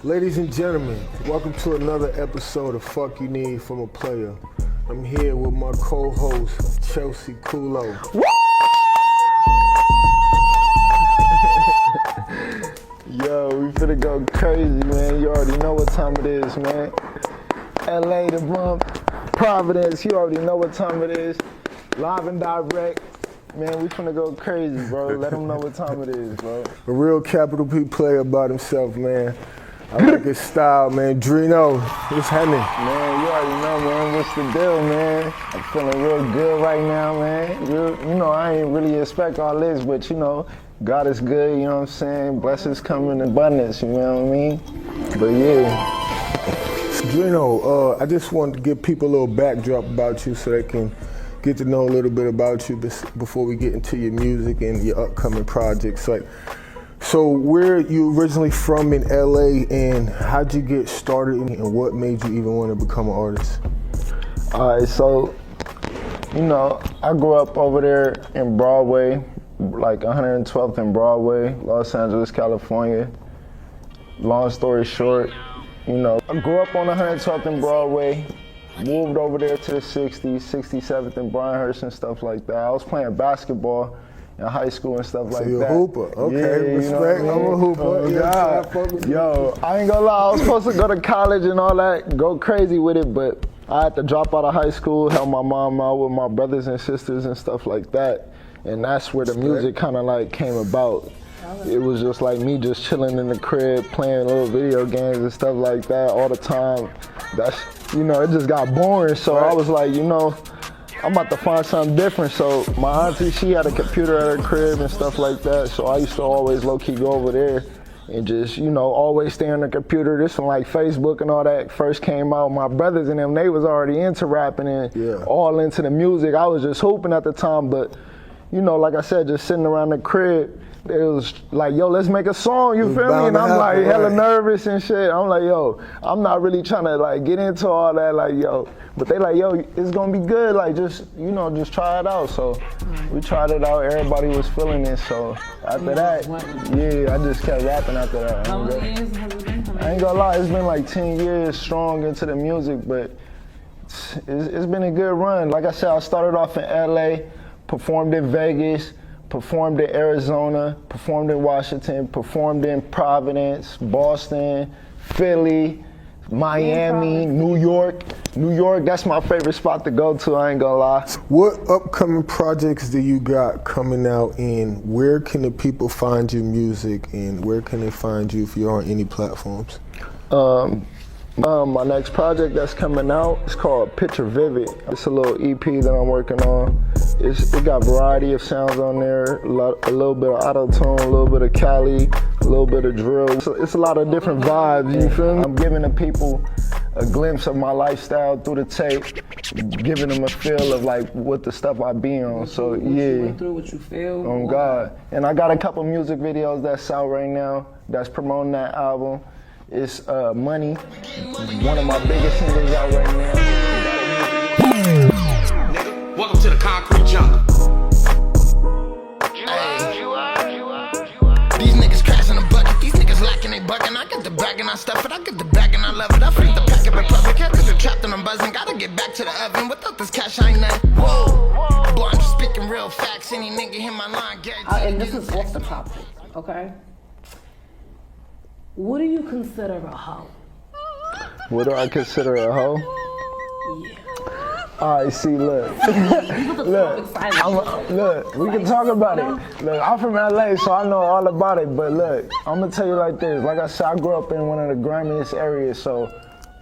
Ladies and gentlemen, welcome to another episode of Fuck You Need from a Player. I'm here with my co-host, Chelsea Kulo. Yo, we finna go crazy, man. You already know what time it is, man. LA the bump, Providence, you already know what time it is. Live and direct. Man, we finna go crazy, bro. Let them know what time it is, bro. A real capital P player about himself, man. I like his style, man. Drino, what's happening? Man, you already know, man. What's the deal, man? I'm feeling real good right now, man. You know, I ain't really expect all this, but you know, God is good, you know what I'm saying? Blessings come in abundance, you know what I mean? But yeah. Drino, I just wanted to give people a little backdrop about you so they can get to know a little bit about you before we get into your music and your upcoming projects. So where you originally from in LA, and how'd you get started, and what made you even want to become an artist? All right, so, you know, I grew up over there in Broadway, like 112th and Broadway, Los Angeles, California. Long story short, you know, I grew up on 112th and Broadway, moved over there to the 60s, 67th and Bryanhurst and stuff like that. I was playing basketball in high school and stuff like that. So you're a hooper. Okay, yeah, respect. You know what I mean? I'm a hooper. Yo, I ain't gonna lie, I was supposed to go to college and all that, go crazy with it, but I had to drop out of high school, help my mom out with my brothers and sisters and stuff like that. And that's where the music kind of like came about. It was just like me just chilling in the crib, playing little video games and stuff like that all the time. That's, you know, it just got boring. So I was like, you know, I'm about to find something different. So my auntie, she had a computer at her crib and stuff like that. So I used to always low-key go over there and just, you know, always stay on the computer. This one, like Facebook and all that first came out. My brothers and them, they was already into rapping and all into the music. I was just hooping at the time, but, you know, like I said, just sitting around the crib, it was like, yo, let's make a song, you feel me? And I'm like hella nervous and shit. I'm like, yo, I'm not really trying to like get into all that, like, yo. But they like, yo, it's gonna be good, like just, you know, just try it out. So we tried it out, everybody was feeling it. So after that, yeah, I just kept rapping after that. How many years has it been? I ain't gonna lie, it's been like 10 years strong into the music, but it's been a good run. Like I said, I started off in LA, performed in Vegas, performed in Arizona, performed in Washington, performed in Providence, Boston, Philly, Miami, New York. New York, that's my favorite spot to go to, I ain't gonna lie. What upcoming projects do you got coming out, and where can the people find your music, and where can they find you if you're on any platforms? My next project that's coming out is called Picture Vivid. It's a little EP that I'm working on. It got a variety of sounds on there, a little bit of auto-tune, a little bit of Cali, a little bit of drill. It's a lot of different vibes, you feel me? I'm giving the people a glimpse of my lifestyle through the tape, giving them a feel of like what the stuff I be on. So what you went through, what you feel. On God. And I got a couple music videos that's out right now that's promoting that album. It's Money, one of my biggest singles out right now. Nigga, welcome to the concrete jungle. These niggas crashing the bucket, these niggas lacking they bucking. I get the bag and I stuff it, I get the bag and I love it. I freak the pack up in public, cat cause they're trapped and I'm buzzing. Gotta get back to the oven, without this cash I ain't nothing. Whoa, boy, I'm just speaking real facts. Any nigga hit my line, guarantee. And this is off the topic, okay? What do you consider a hoe? What do I consider a hoe? Yeah. All right, see, look. Look, we can talk about it. Look, I'm from LA, so I know all about it, but look, I'm gonna tell you like this. Like I said, I grew up in one of the grimiest areas, so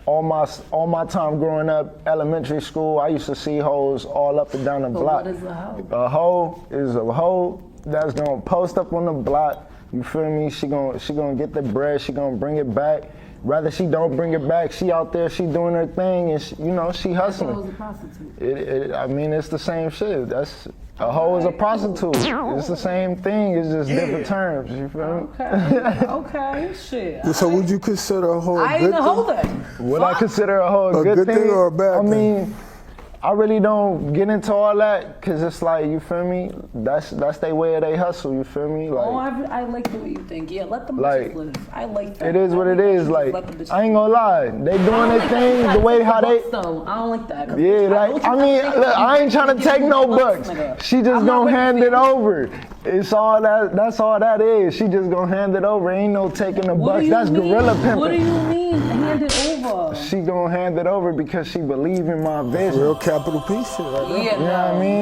all my time growing up, elementary school, I used to see hoes all up and down the block. What is a hoe? A hoe is a hoe that's gonna post up on the block. You feel me? She gonna get the bread. She gonna bring it back. Rather she don't bring it back, she out there, she doing her thing, and you know, she hustling. A hoe is a prostitute. I mean, it's the same shit. A hoe is a prostitute. It's the same thing. It's just different terms. You feel me? Okay, shit. So would you consider a hoe a good thing? I ain't a hoe then. Would I consider a hoe a good thing? Or a bad thing? I mean, I really don't get into all that, cause it's like, you feel me? That's their way of they hustle, you feel me? Like, I like the way you think. Yeah, let them like, bitches live. I like that. it is what it is. Like, I ain't gonna lie, they I doing don't their like thing that the way how they. though. I don't like that. 'Cause Yeah, like, I mean, look, I ain't trying to take no bucks. She just gonna hand it over. It's all that. That's all that is. She just gonna hand it over. Ain't no taking the bucks. That's gorilla pimping. What do you mean, hand it over? She gonna hand it over because she believe in my vision. Real capital P shit right now. Yeah, You know what I mean?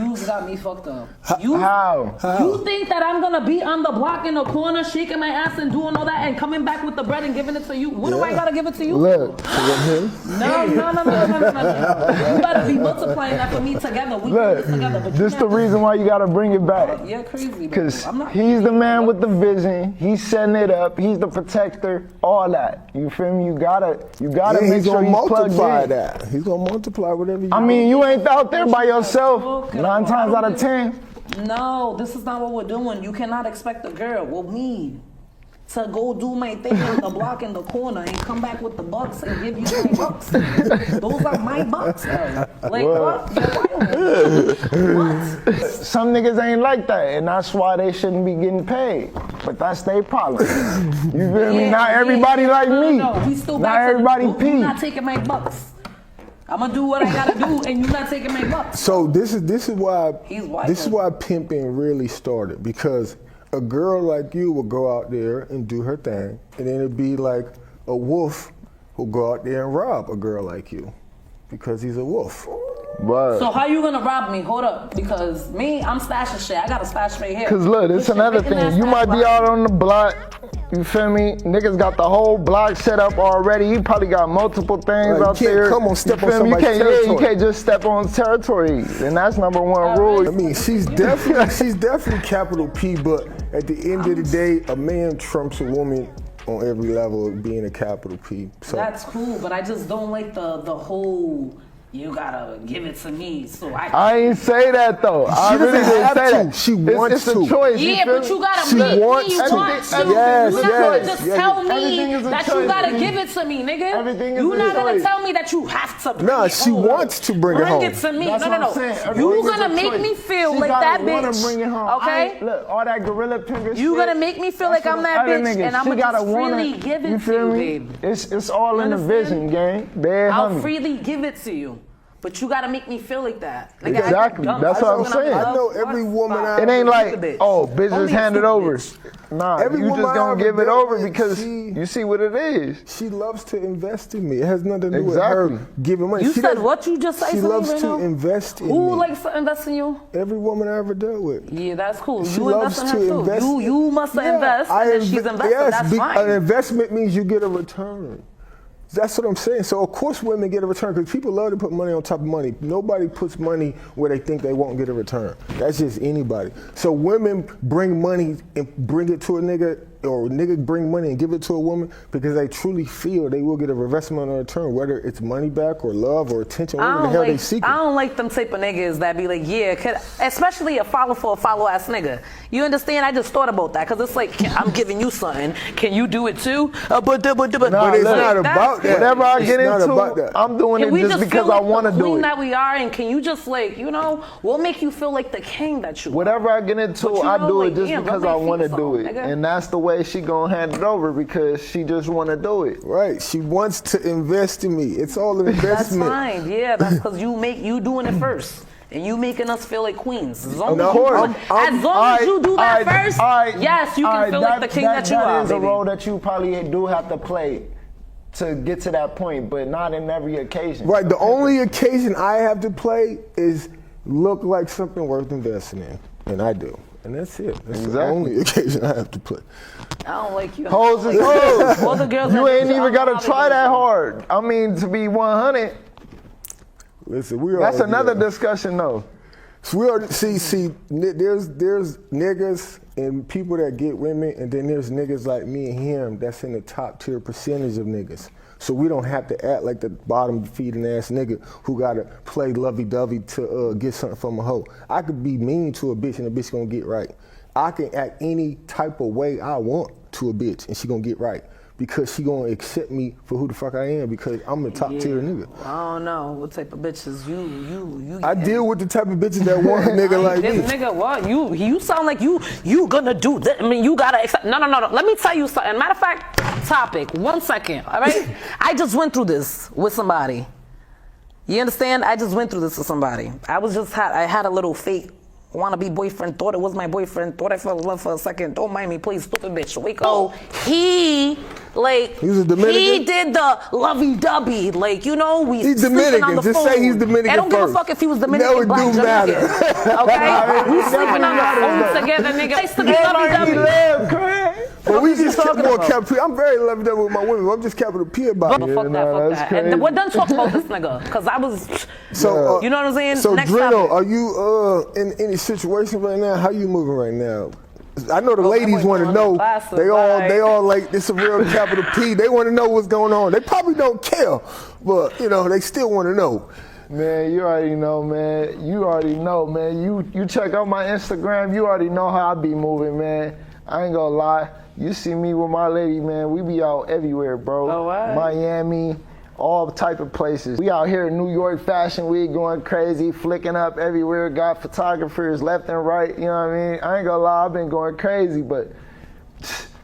No, you got me fucked up. How? You think that I'm gonna be on the block in the corner shaking my ass and doing all that and coming back with the bread and giving it to you? When do I gotta give it to you? Look, him? No. You gotta be multiplying that for me together. We do this together. But this the reason why you gotta bring it back. You're crazy. Cause he's the man with the vision. He's setting it up. He's the protector. All that. You feel me? You gotta make sure he's plugged in. That. He's gonna multiply whatever you I mean, you ain't out there by yourself 9 times out of 10. No, this is not what we're doing. You cannot expect a girl, well, me, to go do my thing on the block in the corner and come back with the bucks and give you my bucks. Those are my bucks, though. Like, what? What? Some niggas ain't like that, and that's why they shouldn't be getting paid. But that's their problem. You feel me? Not everybody like me. No, we still not back everybody to the, P. You're not taking my bucks. I'm gonna do what I gotta do, and you're not taking my bucks. So this is why pimping really started, because a girl like you will go out there and do her thing, and then it'd be like a wolf who'll go out there and rob a girl like you because he's a wolf. But so how you gonna rob me? Hold up, because me, I'm stashing shit. I got a stash right here. Cause look, it's another thing. You might be out on the block. You feel me? Niggas got the whole block set up already. You probably got multiple things out there. Come on, step on somebody's territory. You can't just step on territory, and that's number one rule. I mean, she's definitely capital P, but at the end of the day, a man trumps a woman on every level of being a capital P. So that's cool, but I just don't like the whole. You gotta give it to me, so I ain't say that though. I really didn't say that. She wants to. It's a choice. Yeah, but you gotta she make wants me to. want to. Yes, you yes. Just tell me that you gotta baby. give it to me, nigga. Everything is You're a not gonna choice. tell me that you have to bring Nah, it she home. wants to bring it home. Bring it to me. That's No. what I'm saying. You Everything's gonna a make choice. me feel She like that wanna bitch. bring it home. Okay? Look, all that gorilla pimping You shit, gonna make me feel like that's I'm what that other bitch, niggas. and I'm She gonna gotta just wanna, freely give it you to feel you, me? babe. It's all in the understand? vision, gang. Bad I'll homie. freely give it to you. But you gotta make me feel like that. Nigga, Exactly. That's what I'm saying. I know every woman It ain't like, oh, bitch just hand it over. Nah, Every you woman just gonna I give it ever over dealt with, because you see what it is. She loves to invest in me. It has nothing to do Exactly. with her giving money. You She said doesn't- what you just said? She loves right to now? invest in me. Who likes to invest in you? Every woman I ever dealt with. Yeah, that's cool. She You loves invest in her to too. invest. You must invest, and then she's invested. Yes, That's fine. an investment means you get a return. That's what I'm saying. So of course women get a return because people love to put money on top of money. Nobody puts money where they think they won't get a return. That's just anybody. So women bring money and bring it to a nigga, or a nigga bring money and give it to a woman because they truly feel they will get a investment in return, whether it's money back or love or attention, whatever the hell they seek. I don't like them type of niggas that be like, yeah, especially a follow for a follow ass nigga. You understand? I just thought about that because it's like, I'm giving you something. Can you do it too? But it's not about that. Whatever I get It's not about into, that. I'm doing Can it we just because feel I like want to the do queen it. that we are, and can you just like, we'll make you feel like the king that you are. Whatever I get into, But you I know, do like, it just damn, because let I my want to feet do on, it. nigga. And that's the way she gonna hand it over because she just want to do it. Right. She wants to invest in me. It's all an investment. That's fine. Yeah, that's because you doing it first. And you making us feel like queens. As long, Of course. as, long as you do that first, yes, you can feel like the king that you are, That is a baby. role that you probably do have to play to get to that point, but not in every occasion. Right. The only occasion I have to play is look like something worth investing in, and I do. And that's it. That's the only occasion I have to play. I don't like you. Hoes is hoes. All the girls You that ain't do, I even don't got know how to they try do that it. hard. I mean, to be 100, Listen, that's another discussion though. So we are there's niggas and people that get women, and then there's niggas like me and him that's in the top tier percentage of niggas. So we don't have to act like the bottom feeding ass nigga who gotta play lovey-dovey to get something from a hoe. I could be mean to a bitch and a bitch gonna get right. I can act any type of way I want to a bitch and she gonna get right. because she gonna accept me for who the fuck I am because I'm a top tier nigga. I don't know what type of bitches you. I deal with the type of bitches that want a nigga like me. This nigga, what? You sound like you gonna do that. I mean, you gotta accept. No. Let me tell you something. Matter of fact, topic. 1 second. All right. I just went through this with somebody. You understand? I just went through this with somebody. I had a little fake wannabe boyfriend, thought it was my boyfriend, thought I fell in love for a second. Don't mind me, please, stupid bitch. Wake up. Oh, he was a Dominican? He did the lovey-dovey, he's Dominican. Just phone. say he's Dominican I don't give a fuck if he was Dominican. No, it do matter. Okay? We sleeping on the phone together, nigga. Nice to be lovey-dovey. But we just kept more capital P. I'm very lovey-dovey with my women. I'm just capital P about it. Fuck that. And we're done talking about this nigga, because I was, you know what I'm saying? So, next Drino, topic. are you in any situation right now? How you moving right now? I know the ladies want to know. They all like, it's a real capital P. They want to know what's going on. They probably don't care, but they still want to know. Man, you already know, man. You check out my Instagram, you already know how I be moving, man. I ain't gonna lie. You see me with my lady, man. We be out everywhere, bro. Oh, what? Miami, all type of places. We out here in New York Fashion Week going crazy, flicking up everywhere. Got photographers left and right, you know what I mean? I ain't gonna lie, I've been going crazy, but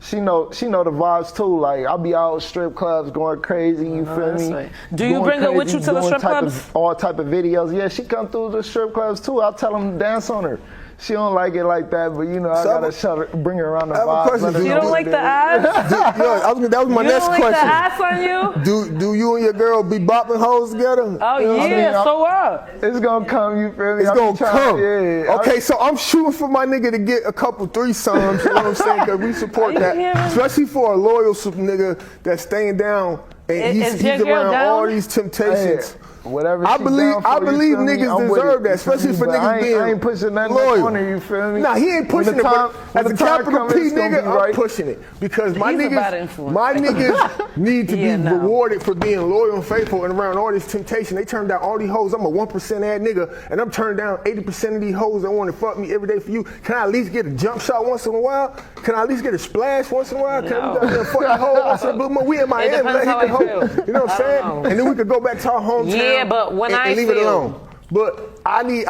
she know the vibes too. Like, I'll be out strip clubs going crazy, you feel me? Right. Do you bring her with you to the strip clubs? All type of videos. Yeah, she come through the strip clubs too. I'll tell them to dance on her. She don't like it like that, but I gotta bring her around the vibe. You don't like the ass? That was my next question. You don't like the ass on you? Do you and your girl be bopping hoes together? Oh, yeah, so what? It's gonna come, you feel me? It's gonna come. Yeah. Okay, so I'm shooting for my nigga to get a couple threesomes, you know what I'm saying? Because we support that. Especially for a loyal nigga that's staying down and he's around all these temptations. Whatever I believe niggas deserve that, especially for niggas being I ain't pushing that loyal. On her, you feel me? Nah, he ain't pushing it, but as a capital P nigga, I'm pushing it. Because my niggas need to be rewarded for being loyal and faithful and around all this temptation. They turned down all these hoes. I'm a 1% ass nigga, and I'm turning down 80% of these hoes that want to fuck me every day for you. Can I at least get a jump shot once in a while? Can I at least get a splash once in a while? Can we go fuck the hoe once in a while? We in Miami, let hit the hoe. You know what I'm saying? And then we could go back to our hometown. Yeah, but when and leave it alone. But I need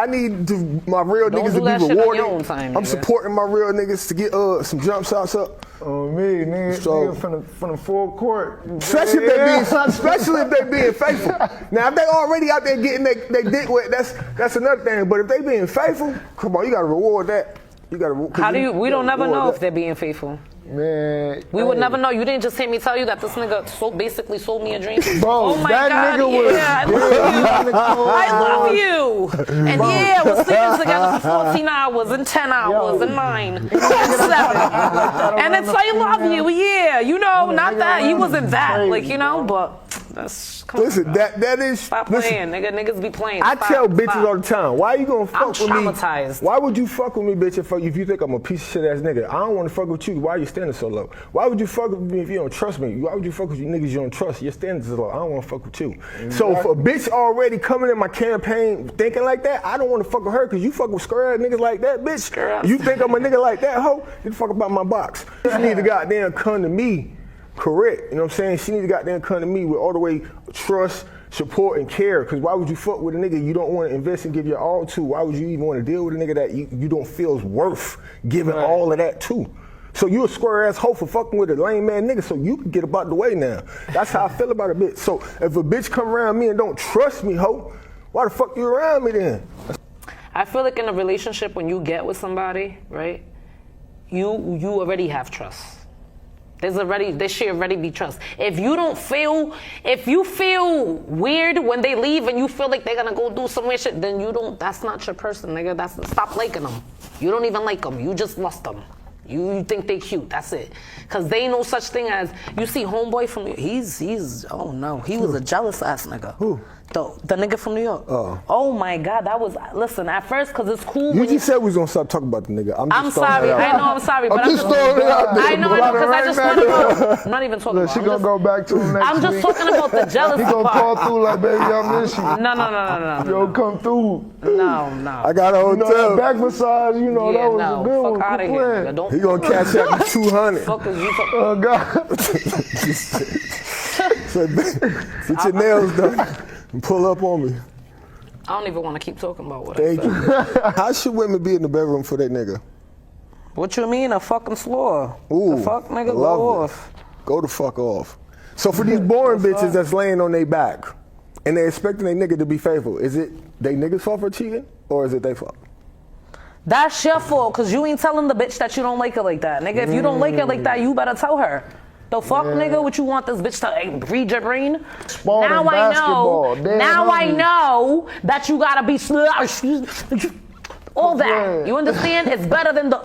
my real niggas to be rewarded. I'm supporting my real niggas to get some jump shots up. Oh, me, nigga from the full court. Especially if they being faithful. Now, if they already out there getting they dick wet, that's another thing. But if they being faithful, come on, you gotta reward that. We don't never know if they're being faithful. Man, we would never know. You didn't just hear me tell you that this nigga basically sold me a dream. Bro, oh my that God, nigga was. Yeah, I love you. And yeah, we're sleeping together for 14 hours and 10 hours and 9 and 7. And it's I love you. Yeah, not that he wasn't that, but. Listen, that is. Stop playing, nigga. Niggas be playing. I tell bitches all the time, why you gonna fuck with me? I'm traumatized. Why would you fuck with me, bitch, if you think I'm a piece of shit ass nigga? I don't want to fuck with you. Why are you standing so low? Why would you fuck with me if you don't trust me? Why would you fuck with you niggas you don't trust? Your standards are low. I don't want to fuck with you. Exactly. So if a bitch already coming in my campaign thinking like that, I don't want to fuck with her because you fuck with square ass niggas like that, bitch. You think I'm a nigga like that, hoe? Get the fuck about my box. You need to goddamn come to me. Correct, you know what I'm saying? She need to goddamn come to me with all the way trust, support, and care. Because why would you fuck with a nigga you don't want to invest and give your all to? Why would you even want to deal with a nigga that you don't feel is worth giving all of that to? So you a square ass hoe for fucking with a lame man nigga, so you can get about the way now. That's how I feel about a bitch. So if a bitch come around me and don't trust me, hoe, why the fuck you around me then? I feel like in a relationship when you get with somebody, right? You already have trust. There should already be trust. If you feel weird when they leave and you feel like they're gonna go do some weird shit, then that's not your person, nigga. Stop liking them. You don't even like them. You just lost them. You think they cute, that's it. Cause they ain't no such thing as, you see homeboy from, he was a jealous ass nigga. Who? The nigga from New York. Oh my God, listen, at first, cause it's cool. You just said we was gonna stop talking about the nigga. I'm sorry, I know I'm sorry, but I'm just throwing it out there. I know, cause I just want to know. I'm not even talking about She gonna go back to him next week. I'm just talking about the jealousy part. He gonna call through like, baby, I miss you. No. Yo, come through. No. I got a hotel. That back massage, that was a good one. Fuck out of here. Don't He gonna cash out the 200. Fuck is you talking? Oh God. So, get your nails done and pull up on me. I don't even want to keep talking about what I Thank said. you. How should women be in the bedroom for that nigga? What you mean, a fucking slore? Ooh, The fuck, nigga, love go it. off. Go the fuck off. So for these boring bitches that's laying on their back and they expecting their nigga to be faithful, is it they niggas fault for cheating or is it their fault? That's your fault, cause you ain't telling the bitch that you don't like her like that, nigga. If you don't like her like that, you better tell her. The fuck, nigga? What you want this bitch to read your brain? Sport and Now I basketball. know. Damn, Now I homie. know that you gotta be all that. Yeah. You understand? It's better than the.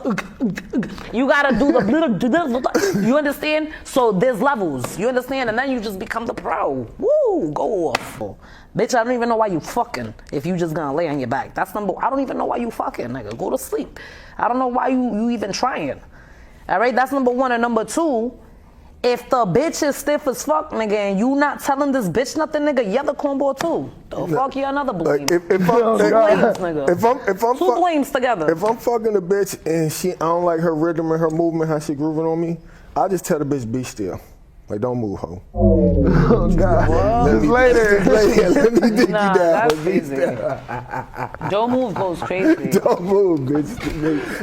You gotta do the. You understand? So there's levels. You understand? And then you just become the pro. Woo, go off. Bitch, I don't even know why you fucking if you just gonna lay on your back. That's number. I don't even know why you fucking, nigga. Go to sleep. I don't know why you even trying. All right, that's number one. And number two, if the bitch is stiff as fuck, nigga, and you not telling this bitch nothing, nigga, you're the cornball too. The fuck you another blame. Like if I'm, blames, nigga. if I'm Two blames together. If I'm fucking a bitch and I don't like her rhythm and her movement, how she grooving on me, I just tell the bitch be still. Like, don't move, ho. Oh God. Just later. Let me dig Nah, you down. that's Be easy. still. Don't move goes crazy. Don't move, bitch.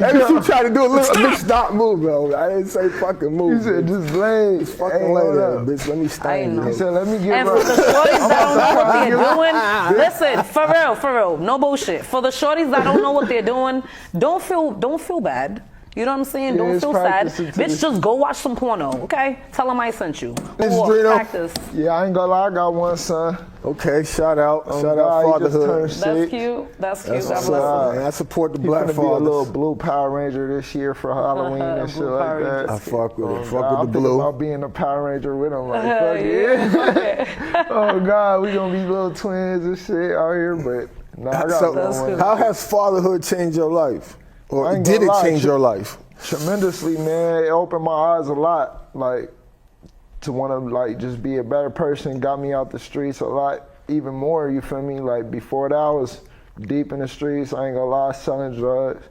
Every time you try to do a little, bitch, stop moving, ho. I didn't say fucking move. He said bitch. just lay. Fucking lay there, bitch. Let me I stand know. you. He said let me get And for right. the shorties that don't know what they're doing, listen, for real, no bullshit. For the shorties that don't know what they're doing, don't feel bad. You know what I'm saying? Yeah, Don't it's feel sad. practicing too. Bitch, just go watch some porno, okay? Tell them I sent you. This is Go off, Drino. practice. Yeah, I ain't gonna lie, I got one son. Okay, shout out. Oh, Shout God, out he just fatherhood. turned That's 6. cute. That's cute. That's God what's bless up, him. man. I support the He black gonna be a little fathers. blue Power Ranger this year for Halloween and shit Blue like Power that. I fuck with it. Oh, Fuck God, I'm with the thinking blue. about being a Power Ranger with him. Like, fuck yeah. Oh God, we gonna be little twins and shit out here, but no, I got So, one. how has fatherhood changed your life? I Or ain't did gonna it lie, change your life? Tremendously, man. It opened my eyes a lot, like to want to like just be a better person. Got me out the streets a lot, even more. You feel me? Like before that, I was deep in the streets. I ain't gonna lie, selling drugs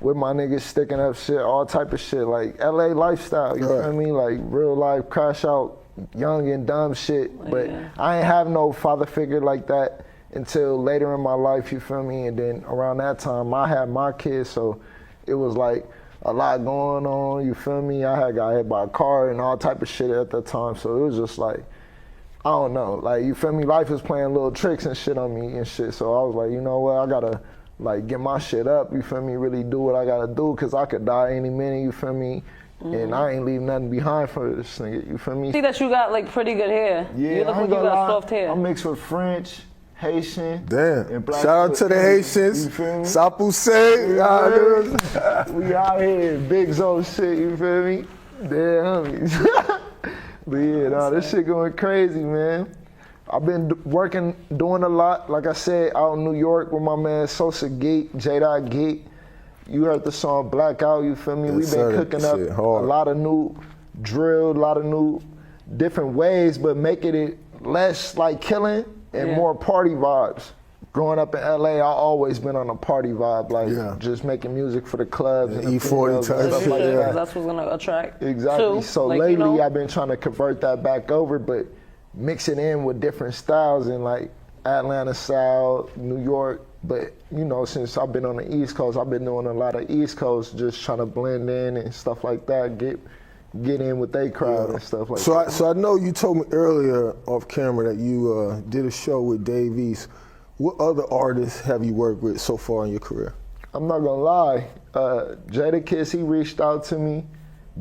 with my niggas, sticking up shit, all type of shit, like LA lifestyle. You Right. feel me? Like real life, crash out, young and dumb shit. But Yeah. I ain't have no father figure like that until later in my life. You feel me? And then around that time, I had my kids, so it was like a lot going on, you feel me? I had got hit by a car and all type of shit at that time, so it was just like, I don't know, like, you feel me? Life was playing little tricks and shit on me and shit, so I was like, you know what, I gotta, like, get my shit up, you feel me? Really do what I gotta do, because I could die any minute, you feel me? And I ain't leave nothing behind for this nigga, you feel me? See that you got like pretty good hair. Yeah, You look I like ain't you gonna got lie, soft hair. I'm mixed with French, Haitian, Damn. and Black. Shout out to the Haitians. You feel me? Sapuse. We out here, big zone shit, you feel me? Damn homies. But yeah, nah, this shit going crazy, man. I've been working, doing a lot, like I said, out in New York with my man Sosa Geek, J. Geek. You heard the song Blackout, you feel me? Yes, We've sir. been cooking up Shit a hard. lot of new drill, a lot of new different ways, but making it less like killing and Yeah. more party vibes. Growing up in LA, I always been on a party vibe, like Yeah. just making music for the clubs and the E40 females and type stuff shit, like yeah. that. That's what's gonna attract. Exactly. Too. So Like, you lately, know, I've been trying to convert that back over, but mix it in with different styles in like Atlanta style, New York. But you know, since I've been on the East Coast, I've been doing a lot of East Coast, just trying to blend in and stuff like that. Get in with they crowd and stuff like that. So I know you told me earlier off camera that you did a show with Dave East. What other artists have you worked with so far in your career? I'm not gonna lie, Jadakiss, he reached out to me.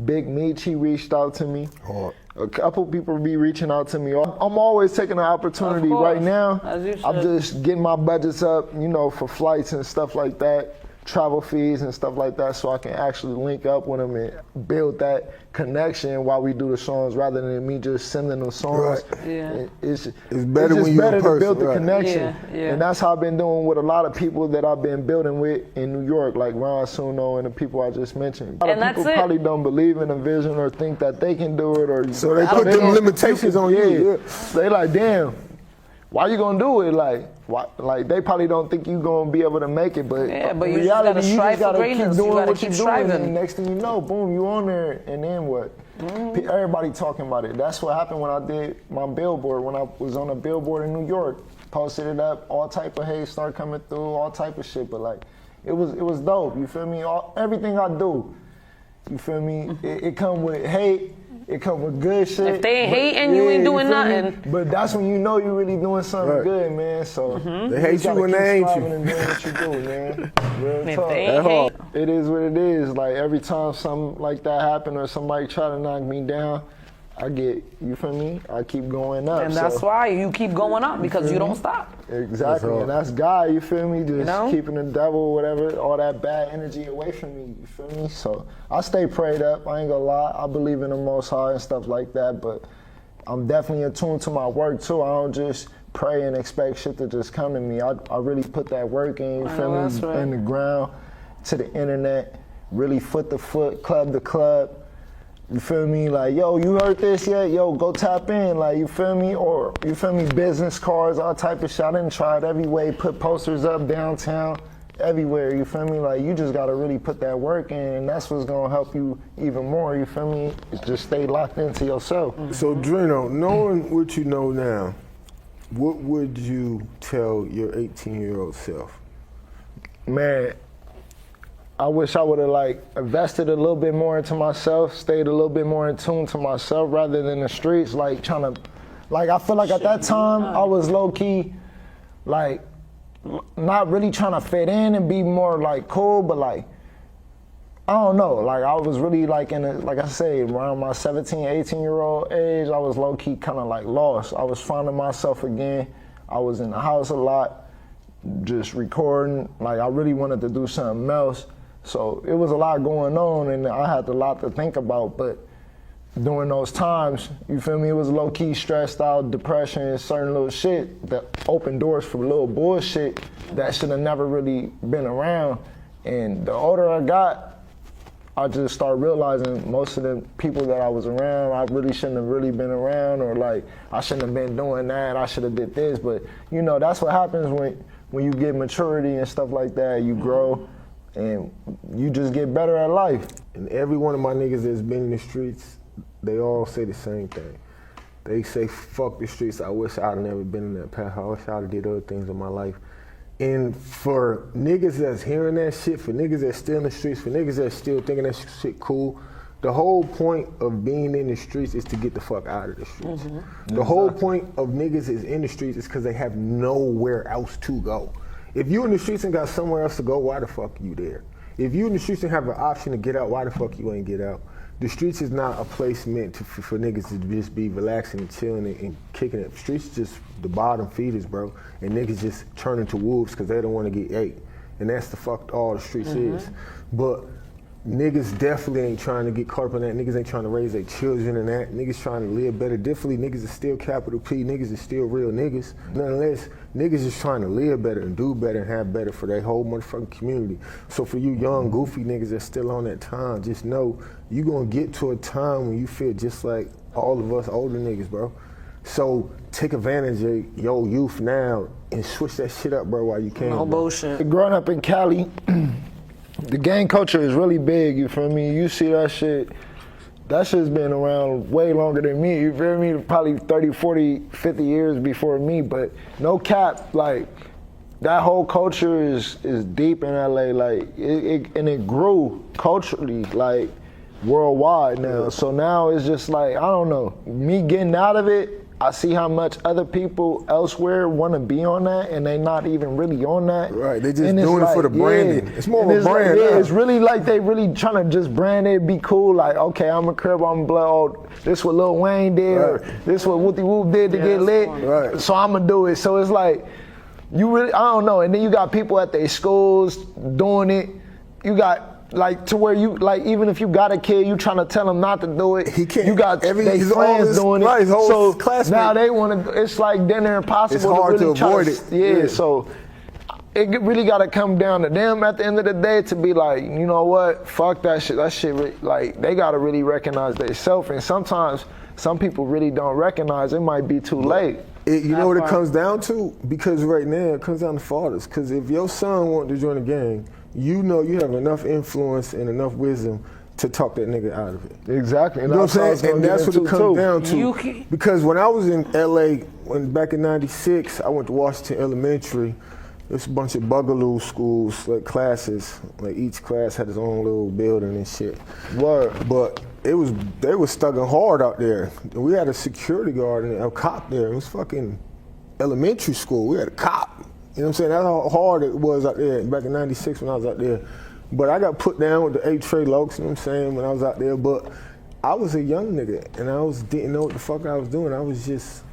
Big Meech, he reached out to me. Hard. A couple people be reaching out to me. I'm always taking the opportunity. Of course, Right now, as you I'm should. just getting my budgets up, you know, for flights and stuff like that, travel fees and stuff like that, so I can actually link up with them and build that connection while we do the songs, rather than me just sending them songs. Right. Yeah. It's better just when you in better to person, build the right. connection. Yeah, yeah. And that's how I've been doing with a lot of people that I've been building with in New York, like Ron Suno and the people I just mentioned. A lot And of that's people it. probably don't believe in a vision or think that they can do it, or So they I put don't them know. limitations on you. Yeah. They like, damn, why you gonna do it? Like, why, like they probably don't think you gonna be able to make it, but Yeah, but in you just gotta reality, strive for keep greatness. doing You gotta what keep you're doing, striving. and next thing you know, boom, you on there, and then what? Everybody talking about it. That's what happened when I did my billboard, when I was on a billboard in New York. Posted it up, all type of hate started coming through, all type of shit, but like, it was dope, you feel me? Everything I do, you feel me? It come with hate, it come with good shit. If they ain't hating, you ain't doing feel me? nothing. But that's when you know you're really doing something Right. good, man. So They hate you when they ain't you. And doing what you do, man. Real If talk. they ain't hate, It is what it is. Like every time something like that happen or somebody try to knock me down, I get, you feel me? I keep going up. and that's so. why you keep going up, because you feel don't me? stop. Exactly, all. and that's God, you feel me? Just know? keeping the devil, whatever, all that bad energy away from me, you feel me? So I stay prayed up, I ain't gonna lie. I believe in the Most High and stuff like that, but I'm definitely attuned to my work too. I don't just pray and expect shit to just come to me. I really put that work in, you I feel know me? that's right. In the ground, to the internet, really foot to foot, club to club. You feel me? Like, yo, you heard this yet? Yo, go tap in. Like, you feel me? Or, you feel me? Business cards, all type of shit. I done tried every way, put posters up downtown, everywhere. You feel me? Like, you just gotta really put that work in, and that's what's gonna help you even more. You feel me? It's just stay locked into yourself. So Drino, knowing what you know now, what would you tell your 18-year-old self? Man, I wish I would have like invested a little bit more into myself, stayed a little bit more in tune to myself rather than the streets, like trying to, like I feel like at that time I was low key, like not really trying to fit in and be more like cool, but like, I don't know, like I was really like in a, like I say, around my 17, 18-year-old age, I was low key kind of like lost. I was finding myself again. I was in the house a lot, just recording, like I really wanted to do something else. So it was a lot going on and I had a lot to think about, but during those times, you feel me, it was low-key stressed out, depression, and certain little shit that opened doors for little bullshit that should have never really been around. And the older I got, I just started realizing most of the people that I was around, I really shouldn't have really been around, or like, I shouldn't have been doing that, I should have did this, but you know, that's what happens when you get maturity and stuff like that, you grow. And you just get better at life. And every one of my niggas that's been in the streets, they all say the same thing. They say, fuck the streets, I wish I'd never been in that path. I wish I'd have did other things in my life. And for niggas that's hearing that shit, for niggas that's still in the streets, for niggas that's still thinking that shit cool, the whole point of being in the streets is to get the fuck out of the streets. The whole point of niggas is in the streets is because they have nowhere else to go. If you in the streets and got somewhere else to go, why the fuck you there? If you in the streets and have an option to get out, why the fuck you ain't get out? The streets is not a place meant for niggas to just be relaxing and chilling and kicking it. Streets just the bottom feeders, bro. And niggas just turn into wolves because they don't want to get ate. And that's the fuck all the streets is. But niggas definitely ain't trying to get caught up in that. Niggas ain't trying to raise their children in that. Niggas trying to live better differently. Niggas is still capital P. Niggas is still real niggas. Nonetheless, niggas is trying to live better and do better and have better for their whole motherfucking community. So for you young, goofy niggas that's still on that time, just know you gonna get to a time when you feel just like all of us older niggas, bro. So take advantage of your youth now and switch that shit up, bro, while you can. No bro. bullshit. Growing up in Cali, the gang culture is really big, you feel me? You see that shit's been around way longer than me, you feel me? Probably 30, 40, 50 years before me, but no cap, like, that whole culture is deep in LA, like, it grew culturally, like, worldwide now. So now it's just like, I don't know, me getting out of it, I see how much other people elsewhere want to be on that, and they not even really on that. Right, they just And it's doing it for the like, branding. yeah. It's more And of a it's like, brand yeah, now. it's really like they really trying to just brand it, be cool, like, okay, I'm a Crip, I'm a Blood, oh, this what Lil Wayne did, or Right. this what Whoopty Whoop did to get lit, Right. so I'm gonna do it. So it's like, you really, I don't know, and then you got people at their schools doing it, you got, like, to where you, like, even if you got a kid, you trying to tell him not to do it. He can't. You got their His friends oldest- doing it. right, his oldest So classmate. now they want to, it's like then they're impossible It's hard to really to try avoid it. Yeah, Yeah. so it really got to come down to them at the end of the day to be like, you know what, fuck that shit. That shit, like, they got to really recognize themselves. And sometimes some people really don't recognize it might be too late. You know what it comes down to? Because right now it comes down to fathers. Because if your son wanted to join the gang, you know you have enough influence and enough wisdom to talk that nigga out of it. Exactly. You know what I'm saying? And that's what it comes down to. Because when I was in LA, back in '96, I went to Washington Elementary. There's a bunch of Bugaloo schools, like classes. Like each class had its own little building and shit. Word. But they was thugging hard out there. We had a security guard and a cop there. It was fucking elementary school. We had a cop. You know what I'm saying? That's how hard it was out there back in '96 when I was out there. But I got put down with the 8 Trey Lokes, you know what I'm saying, when I was out there. But I was a young nigga and didn't know what the fuck I was doing. I was just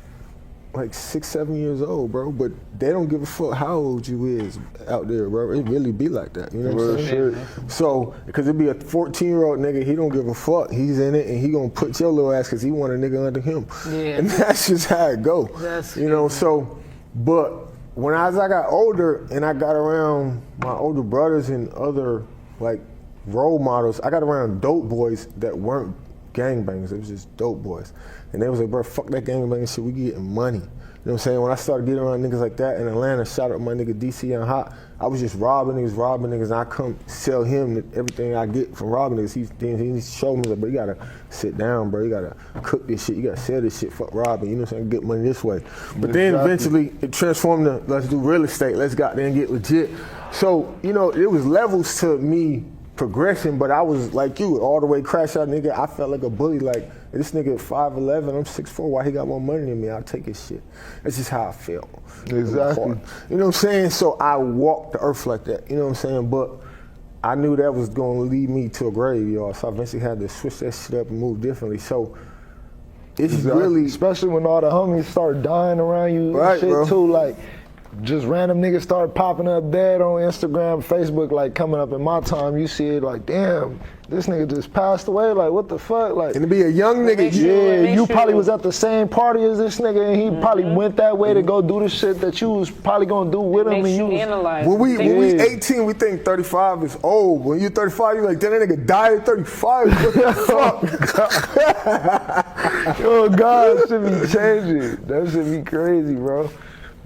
like 6, 7 years old, bro. But they don't give a fuck how old you is out there, bro. It really be like that, you know what I'm saying? So, because it be a 14-year-old nigga, he don't give a fuck. He's in it and he gonna put your little ass because he want a nigga under him. Yeah. And that's just how it go. That's you know, so, but when I got older and I got around my older brothers and other like role models, I got around dope boys that weren't gangbangers. It was just dope boys. And they was like, bro, fuck that gangbanging shit, we getting money. You know what I'm saying? When I started getting around niggas like that in Atlanta, shout out my nigga DC on Hot, I was just robbing niggas, and I come sell him everything I get from robbing niggas. He showed me, like, bro, you gotta sit down, bro, you gotta cook this shit, you gotta sell this shit, fuck robbing, you know what I'm saying, get money this way. But then eventually it transformed to, let's do real estate, let's goddamn get legit. So, you know, it was levels to me progression, but I was like you, all the way crash out nigga. I felt like a bully, like this nigga 5'11", I'm 6'4", why he got more money than me? I'll take his shit. That's just how I felt. Exactly. You know what I'm saying? So I walked the earth like that, you know what I'm saying? But I knew that was gonna lead me to a grave, y'all. So I eventually had to switch that shit up and move differently. So it's really, especially when all the homies start dying around you and shit, bro. Too, like just random niggas start popping up dead on Instagram, Facebook, like coming up in my time, you see it like, damn, this nigga just passed away, like what the fuck? Like, and to be a young nigga, you probably was at the same party as this nigga and he probably went that way to go do the shit that you was probably gonna do with him. And you analyze. When we 18, we think 35 is old. When you're 35, you're like, damn, that nigga died at 35, what the fuck? Yo, God, shit be changing. That shit be crazy, bro.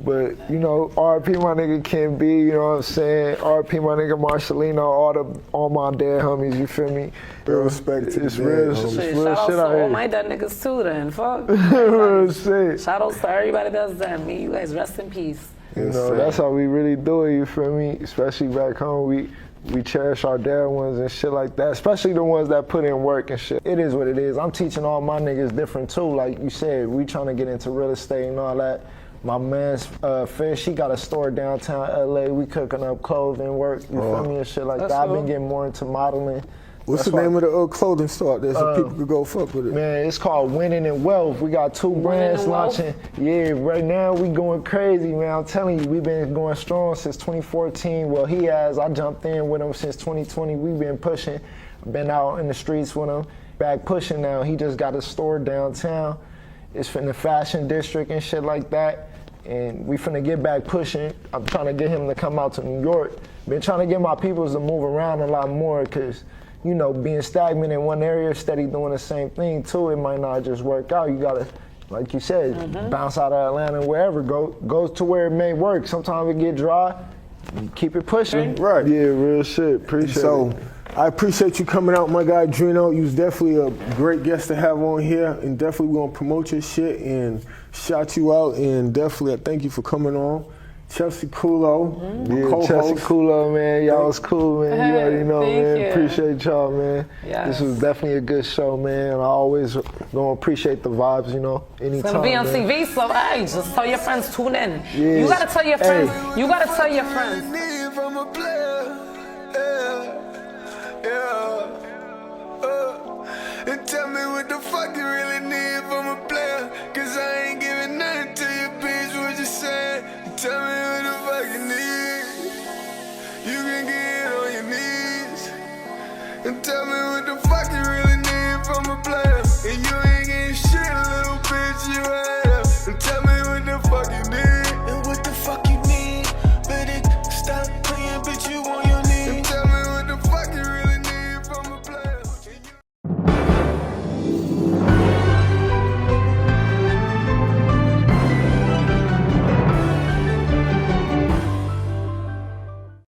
But, you know, R.I.P. my nigga Ken B, you know what I'm saying? R.I.P. my nigga Marcelino, all my dead homies, you feel me? Real respect to it's real, shit. Real Shout shit out out to here. all my dead niggas too then, fuck. Real shit. Shout out to everybody that's dead. Me, you guys rest in peace. You know, that's how we really do it, you feel me? Especially back home, we cherish our dead ones and shit like that, especially the ones that put in work and shit. It is what it is. I'm teaching all my niggas different too. Like you said, we trying to get into real estate and all that. My man's F.A.P, she got a store downtown LA. We cooking up clothing work, you feel me, and shit like that. I've been getting more into modeling. What's the name of the clothing store out there so people could go fuck with it? Man, it's called Winning and Wealth. We got 2 brands launching. Yeah, right now we going crazy, man. I'm telling you, we've been going strong since 2014. Well, he has. I jumped in with him since 2020. We've been pushing. Been out in the streets with him. Back pushing now. He just got a store downtown. It's in the fashion district and shit like that. And we finna get back pushing. I'm trying to get him to come out to New York. Been trying to get my peoples to move around a lot more because, you know, being stagnant in one area, steady doing the same thing too, it might not just work out. You gotta, like you said, bounce out of Atlanta, wherever, go to where it may work. Sometimes it get dry, you keep it pushing. Right. Yeah, real shit, appreciate it. I appreciate you coming out, my guy Drino. You was definitely a great guest to have on here, and definitely we're gonna promote your shit and shout you out, and definitely I thank you for coming on. Chelsea Kulo, yeah, Chelsea Kulo, man, y'all was cool, man. You already know, man. You. Appreciate y'all, man. Yes. This was definitely a good show, man. I always gonna appreciate the vibes, you know. Anytime. It's gonna be on TV, so hey, just tell your friends, tune in. Yes. You gotta tell your friends. You gotta tell your friends. And tell me what the fuck you really need from a player. Cause I ain't giving nothing to you, bitch, what you saying? Tell me what the fuck you need. You can get on your knees. And tell me what the fuck you really need from a player. And you